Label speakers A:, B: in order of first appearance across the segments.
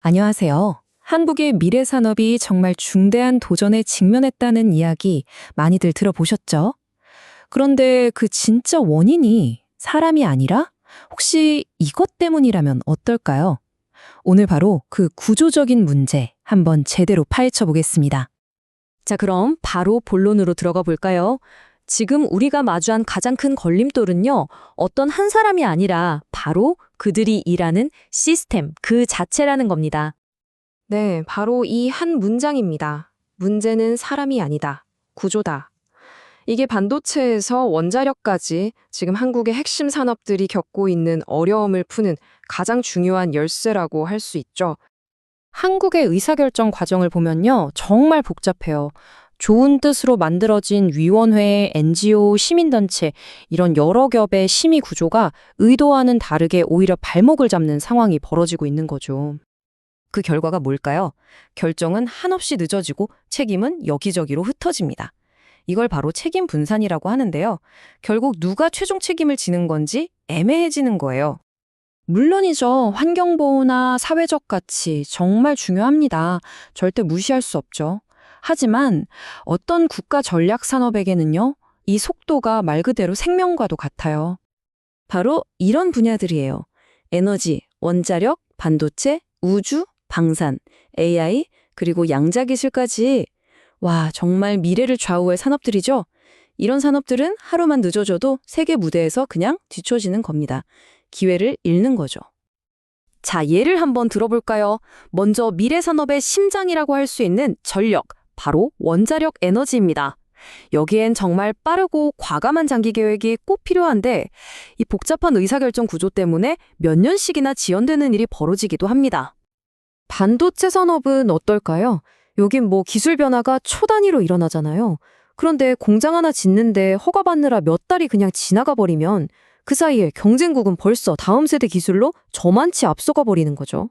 A: 안녕하세요. 한국의 미래 산업이 정말 중대한 도전에 직면했다는 이야기 많이들 들어보셨죠? 그런데 그 진짜 원인이 사람이 아니라 혹시 이것 때문이라면 어떨까요? 오늘 바로 그 구조적인 문제 한번 제대로 파헤쳐 보겠습니다.
B: 자, 그럼 바로 본론으로 들어가 볼까요? 지금 우리가 마주한 가장 큰 걸림돌은요, 어떤 한 사람이 아니라 바로 그들이 일하는 시스템 그 자체라는 겁니다.
C: 네, 바로 이 한 문장입니다. 문제는 사람이 아니다. 구조다. 이게 반도체에서 원자력까지 지금 한국의 핵심 산업들이 겪고 있는 어려움을 푸는 가장 중요한 열쇠라고 할 수 있죠.
A: 한국의 의사결정 과정을 보면요, 정말 복잡해요. 좋은 뜻으로 만들어진 위원회, NGO, 시민단체, 이런 여러 겹의 심의 구조가 의도와는 다르게 오히려 발목을 잡는 상황이 벌어지고 있는 거죠. 그 결과가 뭘까요? 결정은 한없이 늦어지고 책임은 여기저기로 흩어집니다. 이걸 바로 책임 분산이라고 하는데요. 결국 누가 최종 책임을 지는 건지 애매해지는 거예요. 물론이죠. 환경보호나 사회적 가치 정말 중요합니다. 절대 무시할 수 없죠. 하지만 어떤 국가 전략 산업에게는요, 이 속도가 말 그대로 생명과도 같아요. 바로 이런 분야들이에요. 에너지, 원자력, 반도체, 우주, 방산, AI, 그리고 양자기술까지. 와, 정말 미래를 좌우할 산업들이죠? 이런 산업들은 하루만 늦어져도 세계 무대에서 그냥 뒤처지는 겁니다. 기회를 잃는 거죠. 자, 예를 한번 들어볼까요? 먼저 미래 산업의 심장이라고 할 수 있는 전력, 바로 원자력 에너지입니다. 여기엔 정말 빠르고 과감한 장기 계획이 꼭 필요한데 이 복잡한 의사결정 구조 때문에 몇 년씩이나 지연되는 일이 벌어지기도 합니다. 반도체 산업은 어떨까요? 여긴 뭐 기술 변화가 초 단위로 일어나잖아요. 그런데 공장 하나 짓는데 허가받느라 몇 달이 그냥 지나가 버리면 그 사이에 경쟁국은 벌써 다음 세대 기술로 저만치 앞서가 버리는 거죠.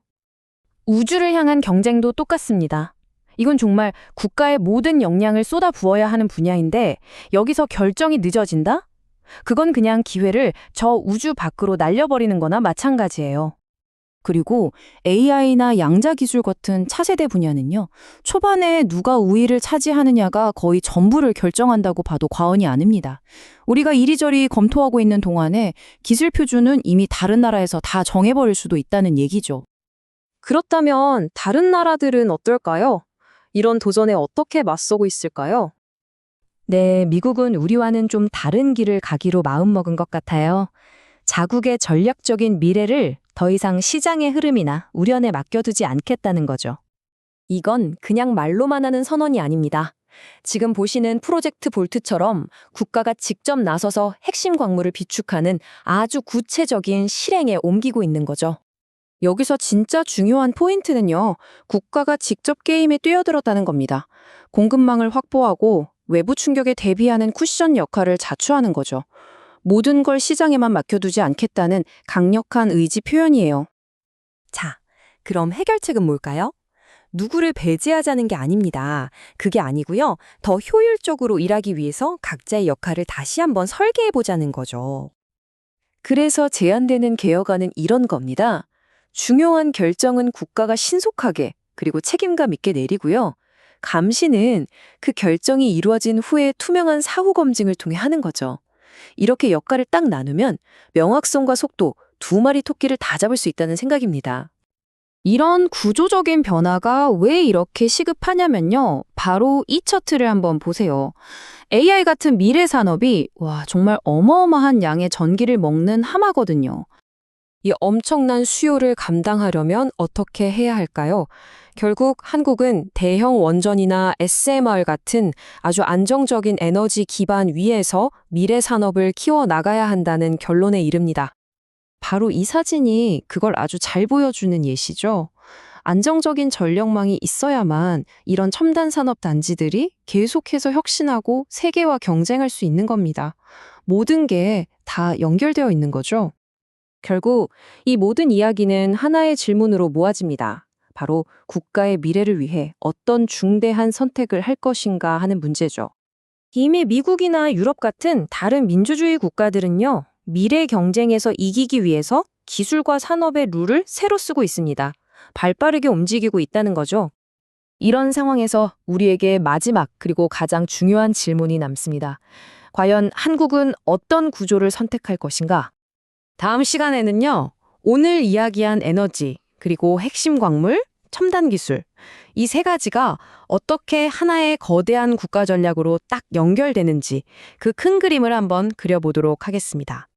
A: 우주를 향한 경쟁도 똑같습니다. 이건 정말 국가의 모든 역량을 쏟아 부어야 하는 분야인데 여기서 결정이 늦어진다? 그건 그냥 기회를 저 우주 밖으로 날려버리는 거나 마찬가지예요. 그리고 AI나 양자기술 같은 차세대 분야는요, 초반에 누가 우위를 차지하느냐가 거의 전부를 결정한다고 봐도 과언이 아닙니다. 우리가 이리저리 검토하고 있는 동안에 기술 표준은 이미 다른 나라에서 다 정해버릴 수도 있다는 얘기죠.
C: 그렇다면 다른 나라들은 어떨까요? 이런 도전에 어떻게 맞서고 있을까요?
A: 네, 미국은 우리와는 좀 다른 길을 가기로 마음먹은 것 같아요. 자국의 전략적인 미래를 더 이상 시장의 흐름이나 우연에 맡겨두지 않겠다는 거죠. 이건 그냥 말로만 하는 선언이 아닙니다. 지금 보시는 프로젝트 볼트처럼 국가가 직접 나서서 핵심 광물을 비축하는 아주 구체적인 실행에 옮기고 있는 거죠. 여기서 진짜 중요한 포인트는요, 국가가 직접 게임에 뛰어들었다는 겁니다. 공급망을 확보하고 외부 충격에 대비하는 쿠션 역할을 자처하는 거죠. 모든 걸 시장에만 맡겨두지 않겠다는 강력한 의지 표현이에요. 자, 그럼 해결책은 뭘까요? 누구를 배제하자는 게 아닙니다. 그게 아니고요. 더 효율적으로 일하기 위해서 각자의 역할을 다시 한번 설계해보자는 거죠. 그래서 제안되는 개혁안은 이런 겁니다. 중요한 결정은 국가가 신속하게 그리고 책임감 있게 내리고요. 감시는 그 결정이 이루어진 후에 투명한 사후 검증을 통해 하는 거죠. 이렇게 역할을 딱 나누면 명확성과 속도 두 마리 토끼를 다 잡을 수 있다는 생각입니다. 이런 구조적인 변화가 왜 이렇게 시급하냐면요. 바로 이 차트를 한번 보세요. AI 같은 미래 산업이 정말 어마어마한 양의 전기를 먹는 하마거든요. 이 엄청난 수요를 감당하려면 어떻게 해야 할까요? 결국 한국은 대형 원전이나 SMR 같은 아주 안정적인 에너지 기반 위에서 미래 산업을 키워나가야 한다는 결론에 이릅니다. 바로 이 사진이 그걸 아주 잘 보여주는 예시죠. 안정적인 전력망이 있어야만 이런 첨단 산업 단지들이 계속해서 혁신하고 세계와 경쟁할 수 있는 겁니다. 모든 게 다 연결되어 있는 거죠. 결국 이 모든 이야기는 하나의 질문으로 모아집니다. 바로 국가의 미래를 위해 어떤 중대한 선택을 할 것인가 하는 문제죠. 이미 미국이나 유럽 같은 다른 민주주의 국가들은요, 미래 경쟁에서 이기기 위해서 기술과 산업의 룰을 새로 쓰고 있습니다. 발빠르게 움직이고 있다는 거죠. 이런 상황에서 우리에게 마지막 그리고 가장 중요한 질문이 남습니다. 과연 한국은 어떤 구조를 선택할 것인가?
B: 다음 시간에는요, 오늘 이야기한 에너지, 그리고 핵심 광물, 첨단 기술, 이 세 가지가 어떻게 하나의 거대한 국가 전략으로 딱 연결되는지 그 큰 그림을 한번 그려보도록 하겠습니다.